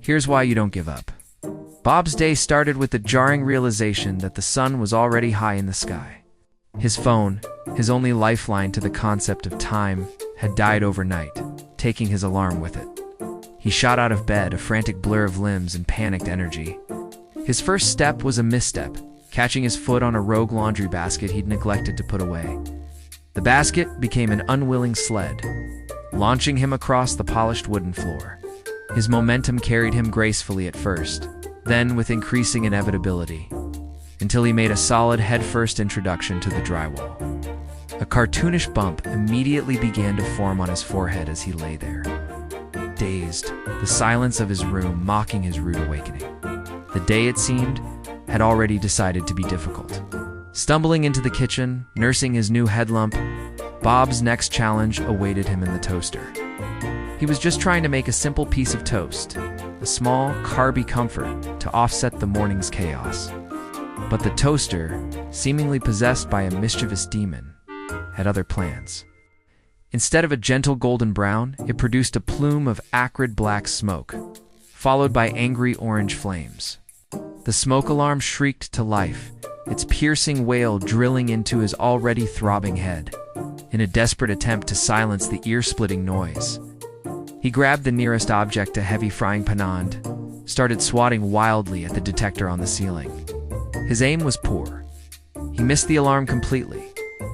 Here's why you don't give up. Bob's day started with the jarring realization that the sun was already high in the sky. His phone, his only lifeline to the concept of time, had died overnight, taking his alarm with it. He shot out of bed, a frantic blur of limbs and panicked energy. His first step was a misstep, catching his foot on a rogue laundry basket he'd neglected to put away. The basket became an unwilling sled, launching him across the polished wooden floor. His momentum carried him gracefully at first, then with increasing inevitability, until he made a solid head-first introduction to the drywall. A cartoonish bump immediately began to form on his forehead as he lay there, dazed, the silence of his room mocking his rude awakening. The day, it seemed, had already decided to be difficult. Stumbling into the kitchen, nursing his new head lump, Bob's next challenge awaited him in the toaster. He was just trying to make a simple piece of toast, a small, carby comfort to offset the morning's chaos. But the toaster, seemingly possessed by a mischievous demon, had other plans. Instead of a gentle golden brown, it produced a plume of acrid black smoke, followed by angry orange flames. The smoke alarm shrieked to life, its piercing wail drilling into his already throbbing head, in a desperate attempt to silence the ear-splitting noise. He grabbed the nearest object, a heavy frying pan, and started swatting wildly at the detector on the ceiling. His aim was poor. He missed the alarm completely,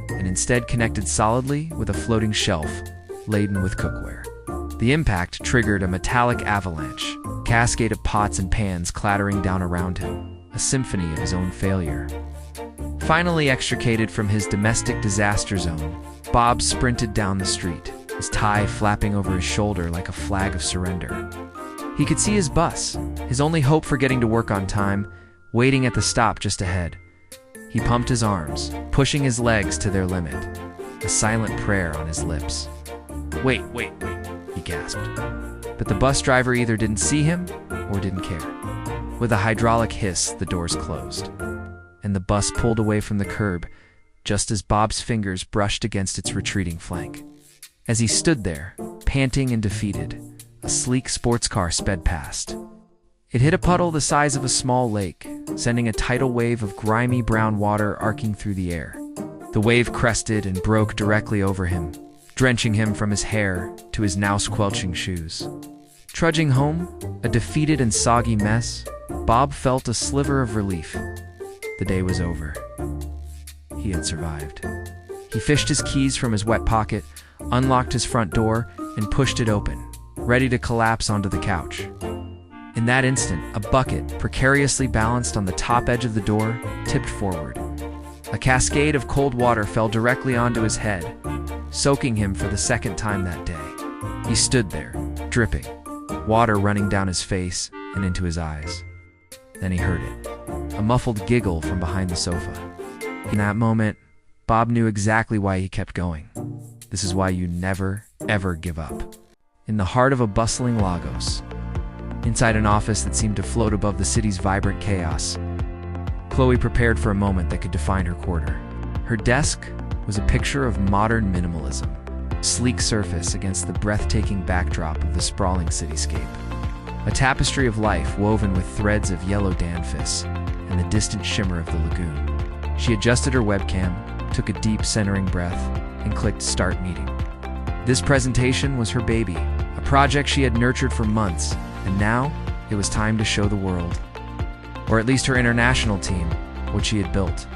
and instead connected solidly with a floating shelf laden with cookware. The impact triggered a metallic avalanche, cascade of pots and pans clattering down around him, a symphony of his own failure. Finally extricated from his domestic disaster zone, Bob sprinted down the street, his tie flapping over his shoulder like a flag of surrender. He could see his bus, his only hope for getting to work on time, waiting at the stop just ahead. He pumped his arms, pushing his legs to their limit, a silent prayer on his lips. Wait, he gasped. But the bus driver either didn't see him or didn't care. With a hydraulic hiss, the doors closed, and the bus pulled away from the curb just as Bob's fingers brushed against its retreating flank. As he stood there, panting and defeated, a sleek sports car sped past. It hit a puddle the size of a small lake, sending a tidal wave of grimy brown water arcing through the air. The wave crested and broke directly over him, drenching him from his hair to his now-squelching shoes. Trudging home, a defeated and soggy mess, Bob felt a sliver of relief. The day was over. He had survived. He fished his keys from his wet pocket, unlocked his front door, and pushed it open, ready to collapse onto the couch. In that instant, a bucket, precariously balanced on the top edge of the door, tipped forward. A cascade of cold water fell directly onto his head, soaking him for the second time that day. He stood there, dripping, water running down his face and into his eyes. Then he heard it, a muffled giggle from behind the sofa. In that moment, Bob knew exactly why he kept going. This is why you never, ever give up. In the heart of a bustling Lagos, inside an office that seemed to float above the city's vibrant chaos, Chloe prepared for a moment that could define her quarter. Her desk was a picture of modern minimalism, sleek surface against the breathtaking backdrop of the sprawling cityscape. A tapestry of life woven with threads of yellow danfus and the distant shimmer of the lagoon. She adjusted her webcam, took a deep centering breath, and clicked Start Meeting. This presentation was her baby, a project she had nurtured for months, and now it was time to show the world, or at least her international team, what she had built.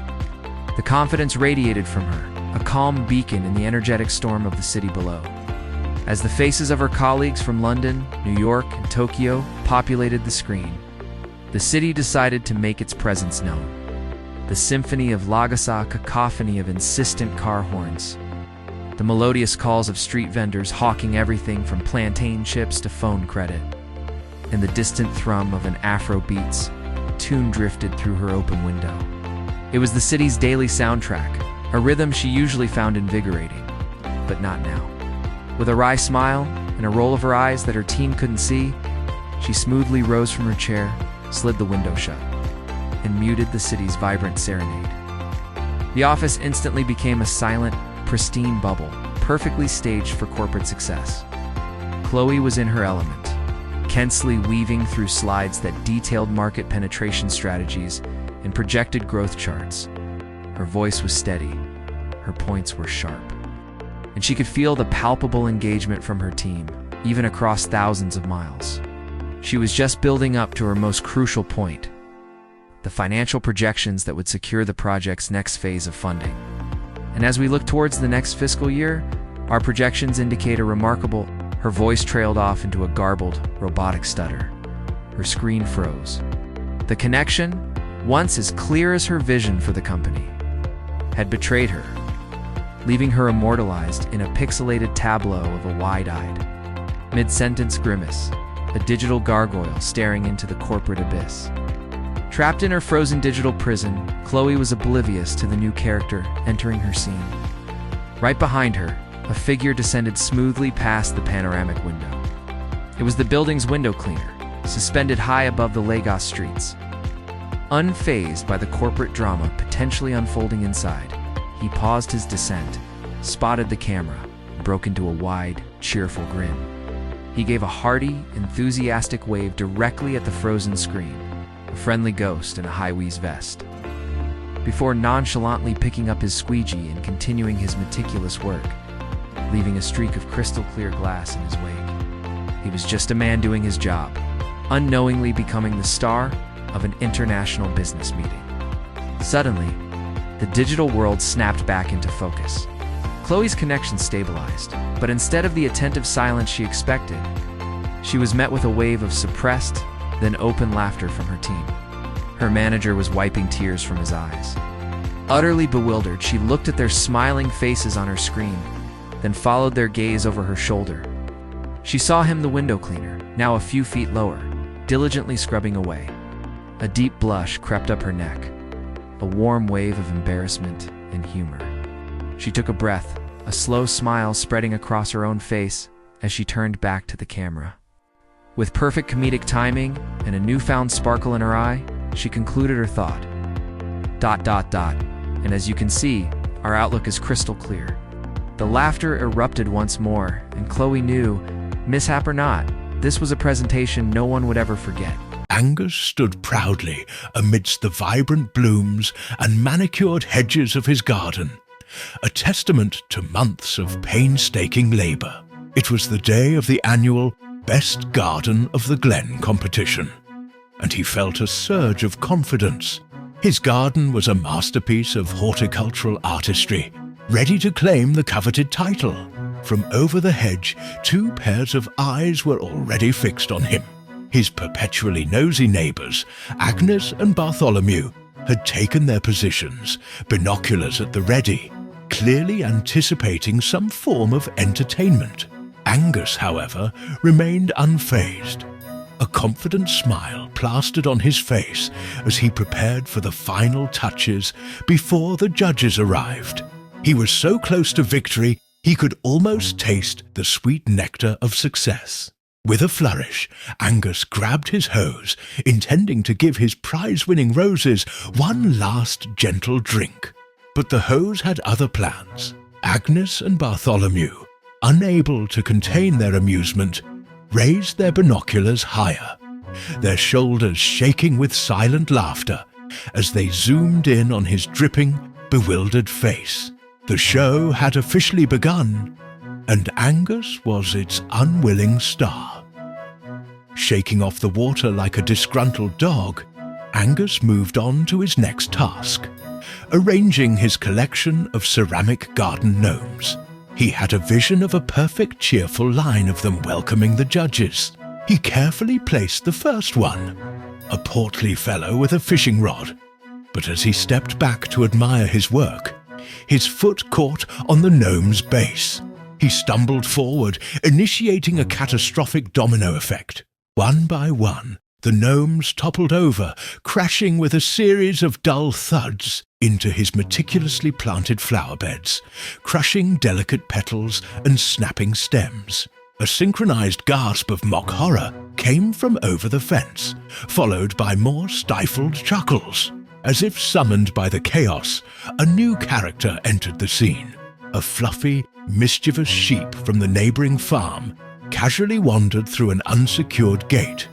The confidence radiated from her, a calm beacon in the energetic storm of the city below. As the faces of her colleagues from London, New York, and Tokyo populated the screen, the city decided to make its presence known. The symphony of Lagos, a cacophony of insistent car horns, the melodious calls of street vendors hawking everything from plantain chips to phone credit, and the distant thrum of an Afrobeats tune drifted through her open window. It was the city's daily soundtrack, a rhythm she usually found invigorating, but not now. With a wry smile and a roll of her eyes that her team couldn't see, she smoothly rose from her chair, slid the window shut, and muted the city's vibrant serenade. The office instantly became a silent, pristine bubble, perfectly staged for corporate success. Chloe was in her element, intensely weaving through slides that detailed market penetration strategies and projected growth charts. Her voice was steady, her points were sharp, and she could feel the palpable engagement from her team, even across thousands of miles. She was just building up to her most crucial point, the financial projections that would secure the project's next phase of funding. And as we look towards the next fiscal year, our projections indicate a remarkable. Her voice trailed off into a garbled, robotic stutter. Her screen froze. The connection, once as clear as her vision for the company, had betrayed her, leaving her immortalized in a pixelated tableau of a wide-eyed, mid-sentence grimace, a digital gargoyle staring into the corporate abyss. Trapped in her frozen digital prison, Chloe was oblivious to the new character entering her scene. Right behind her, a figure descended smoothly past the panoramic window. It was the building's window cleaner, suspended high above the Lagos streets. Unfazed by the corporate drama potentially unfolding inside, he paused his descent, spotted the camera, and broke into a wide, cheerful grin. He gave a hearty, enthusiastic wave directly at the frozen screen, a friendly ghost in a high-waist vest. Before nonchalantly picking up his squeegee and continuing his meticulous work, leaving a streak of crystal-clear glass in his wake. He was just a man doing his job, unknowingly becoming the star of an international business meeting. Suddenly, the digital world snapped back into focus. Chloe's connection stabilized, but instead of the attentive silence she expected, she was met with a wave of suppressed, then open laughter from her team. Her manager was wiping tears from his eyes. Utterly bewildered, she looked at their smiling faces on her screen, then followed their gaze over her shoulder. She saw him, the window cleaner, now a few feet lower, diligently scrubbing away. A deep blush crept up her neck, a warm wave of embarrassment and humor. She took a breath, a slow smile spreading across her own face as she turned back to the camera. With perfect comedic timing and a newfound sparkle in her eye, she concluded her thought. ... And as you can see, our outlook is crystal clear. The laughter erupted once more, and Chloe knew, mishap or not, this was a presentation no one would ever forget. Angus stood proudly amidst the vibrant blooms and manicured hedges of his garden, a testament to months of painstaking labour. It was the day of the annual Best Garden of the Glen competition, and he felt a surge of confidence. His garden was a masterpiece of horticultural artistry, ready to claim the coveted title. From over the hedge, 2 pairs of eyes were already fixed on him. His perpetually nosy neighbours, Agnes and Bartholomew, had taken their positions, binoculars at the ready, clearly anticipating some form of entertainment. Angus, however, remained unfazed, a confident smile plastered on his face as he prepared for the final touches before the judges arrived. He was so close to victory, he could almost taste the sweet nectar of success. With a flourish, Angus grabbed his hose, intending to give his prize-winning roses one last gentle drink. But the hose had other plans. Agnes and Bartholomew, unable to contain their amusement, raised their binoculars higher, their shoulders shaking with silent laughter as they zoomed in on his dripping, bewildered face. The show had officially begun, and Angus was its unwilling star. Shaking off the water like a disgruntled dog, Angus moved on to his next task, arranging his collection of ceramic garden gnomes. He had a vision of a perfect cheerful line of them welcoming the judges. He carefully placed the first one, a portly fellow with a fishing rod. But as he stepped back to admire his work, his foot caught on the gnome's base. He stumbled forward, initiating a catastrophic domino effect. One by one, the gnomes toppled over, crashing with a series of dull thuds into his meticulously planted flower beds, crushing delicate petals and snapping stems. A synchronized gasp of mock horror came from over the fence, followed by more stifled chuckles. As if summoned by the chaos, a new character entered the scene. A fluffy, mischievous sheep from the neighboring farm, casually wandered through an unsecured gate,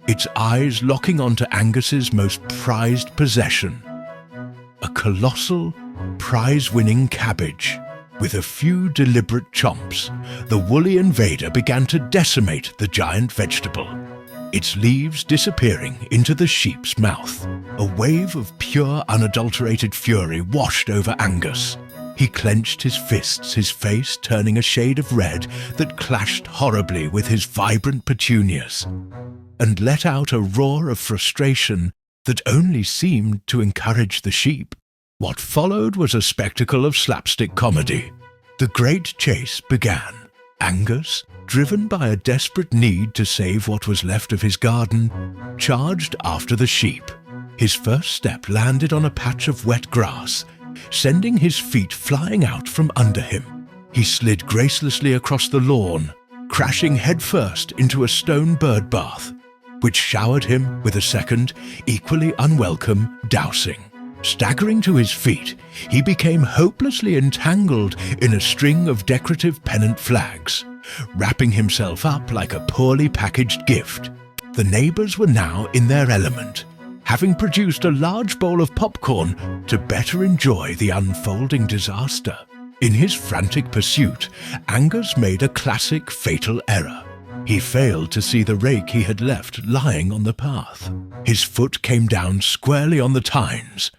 its eyes locking onto Angus's most prized possession, a colossal, prize-winning cabbage. With a few deliberate chomps, the woolly invader began to decimate the giant vegetable, its leaves disappearing into the sheep's mouth. A wave of pure, unadulterated fury washed over Angus. He clenched his fists, his face turning a shade of red that clashed horribly with his vibrant petunias, and let out a roar of frustration that only seemed to encourage the sheep. What followed was a spectacle of slapstick comedy. The great chase began. Angus, driven by a desperate need to save what was left of his garden, charged after the sheep. His first step landed on a patch of wet grass, sending his feet flying out from under him. He slid gracelessly across the lawn, crashing headfirst into a stone bird bath, which showered him with a second, equally unwelcome dousing. Staggering to his feet, he became hopelessly entangled in a string of decorative pennant flags, wrapping himself up like a poorly packaged gift. The neighbors were now in their element, having produced a large bowl of popcorn to better enjoy the unfolding disaster. In his frantic pursuit, Angus made a classic fatal error. He failed to see the rake he had left lying on the path. His foot came down squarely on the tines,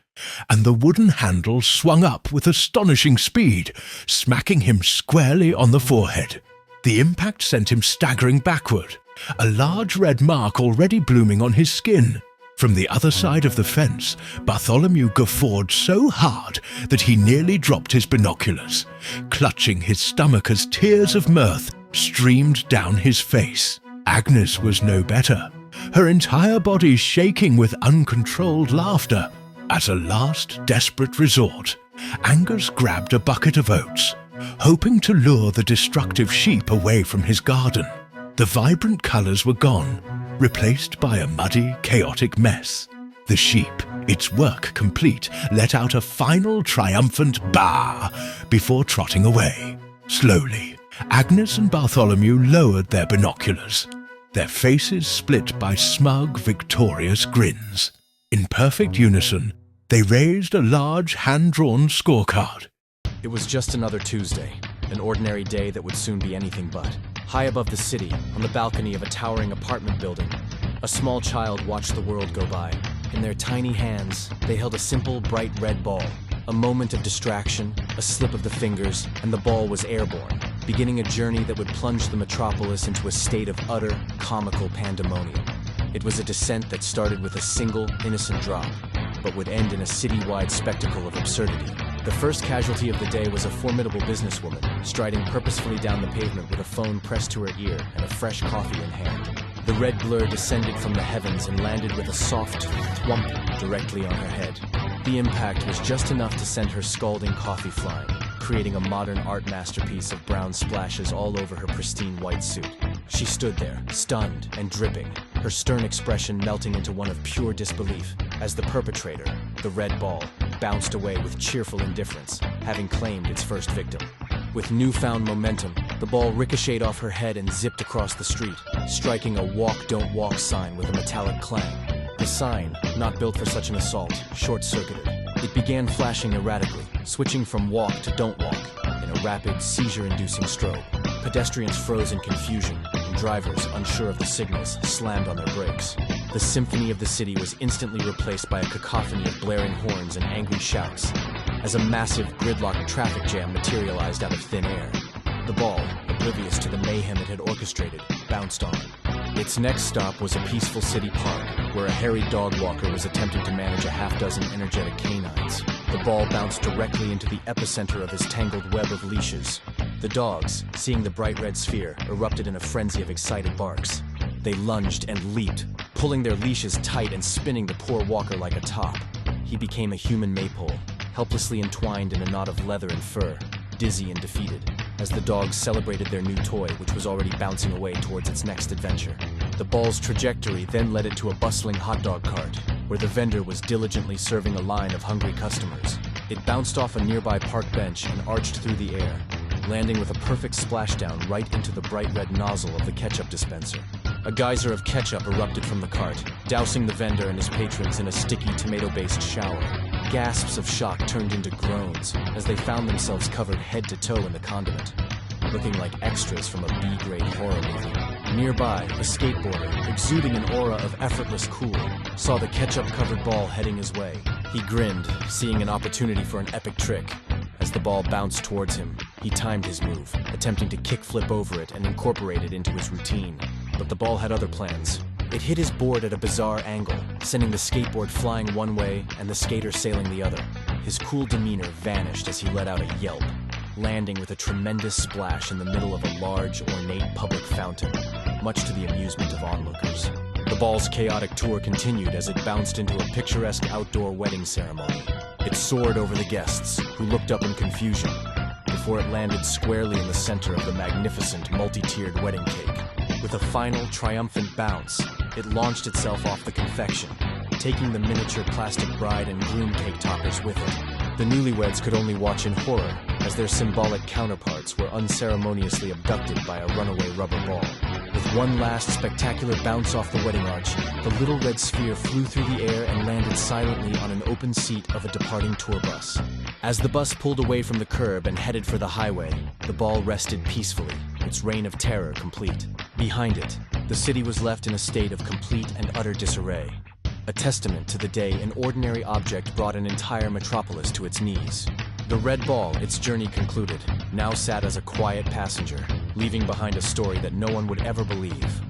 and the wooden handle swung up with astonishing speed, smacking him squarely on the forehead. The impact sent him staggering backward, a large red mark already blooming on his skin. From the other side of the fence, Bartholomew guffawed so hard that he nearly dropped his binoculars, clutching his stomach as tears of mirth streamed down his face. Agnes was no better, her entire body shaking with uncontrolled laughter. As a last desperate resort, Angus grabbed a bucket of oats, hoping to lure the destructive sheep away from his garden. The vibrant colours were gone, replaced by a muddy, chaotic mess. The sheep, its work complete, let out a final triumphant baa before trotting away. Slowly, Agnes and Bartholomew lowered their binoculars, their faces split by smug, victorious grins. In perfect unison, they raised a large hand-drawn scorecard. It was just another Tuesday, an ordinary day that would soon be anything but. High above the city, on the balcony of a towering apartment building, a small child watched the world go by. In their tiny hands, they held a simple, bright red ball. A moment of distraction, a slip of the fingers, and the ball was airborne, beginning a journey that would plunge the metropolis into a state of utter, comical pandemonium. It was a descent that started with a single, innocent drop, but would end in a city-wide spectacle of absurdity. The first casualty of the day was a formidable businesswoman, striding purposefully down the pavement with a phone pressed to her ear and a fresh coffee in hand. The red blur descended from the heavens and landed with a soft thwump directly on her head. The impact was just enough to send her scalding coffee flying, creating a modern art masterpiece of brown splashes all over her pristine white suit. She stood there, stunned and dripping, her stern expression melting into one of pure disbelief, as the perpetrator, the red ball, bounced away with cheerful indifference, having claimed its first victim. With newfound momentum, the ball ricocheted off her head and zipped across the street, striking a "Walk, Don't Walk" sign with a metallic clang. The sign, not built for such an assault, short-circuited. It began flashing erratically, switching from walk to don't walk, in a rapid, seizure-inducing strobe. Pedestrians froze in confusion, and drivers, unsure of the signals, slammed on their brakes. The symphony of the city was instantly replaced by a cacophony of blaring horns and angry shouts, as a massive, gridlocked traffic jam materialized out of thin air. The ball, oblivious to the mayhem it had orchestrated, bounced on. Its next stop was a peaceful city park, where a harried dog walker was attempting to manage a half-dozen energetic canines. The ball bounced directly into the epicenter of his tangled web of leashes. The dogs, seeing the bright red sphere, erupted in a frenzy of excited barks. They lunged and leaped, pulling their leashes tight and spinning the poor walker like a top. He became a human maypole, helplessly entwined in a knot of leather and fur, dizzy and defeated, as the dogs celebrated their new toy, which was already bouncing away towards its next adventure. The ball's trajectory then led it to a bustling hot dog cart, where the vendor was diligently serving a line of hungry customers. It bounced off a nearby park bench and arched through the air, landing with a perfect splashdown right into the bright red nozzle of the ketchup dispenser. A geyser of ketchup erupted from the cart, dousing the vendor and his patrons in a sticky tomato-based shower. Gasps of shock turned into groans as they found themselves covered head to toe in the condiment, looking like extras from a B-grade horror movie. Nearby, a skateboarder, exuding an aura of effortless cool, saw the ketchup-covered ball heading his way. He grinned, seeing an opportunity for an epic trick. As the ball bounced towards him, he timed his move, attempting to kickflip over it and incorporate it into his routine. But the ball had other plans. It hit his board at a bizarre angle, sending the skateboard flying one way and the skater sailing the other. His cool demeanor vanished as he let out a yelp, landing with a tremendous splash in the middle of a large, ornate public fountain, much to the amusement of onlookers. The ball's chaotic tour continued as it bounced into a picturesque outdoor wedding ceremony. It soared over the guests, who looked up in confusion, before it landed squarely in the center of the magnificent multi-tiered wedding cake. With a final, triumphant bounce, it launched itself off the confection, taking the miniature plastic bride and groom cake toppers with it. The newlyweds could only watch in horror as their symbolic counterparts were unceremoniously abducted by a runaway rubber ball. With one last spectacular bounce off the wedding arch, the little red sphere flew through the air and landed silently on an open seat of a departing tour bus. As the bus pulled away from the curb and headed for the highway, the ball rested peacefully, its reign of terror complete. Behind it, the city was left in a state of complete and utter disarray, a testament to the day an ordinary object brought an entire metropolis to its knees. The red ball, its journey concluded, now sat as a quiet passenger, leaving behind a story that no one would ever believe.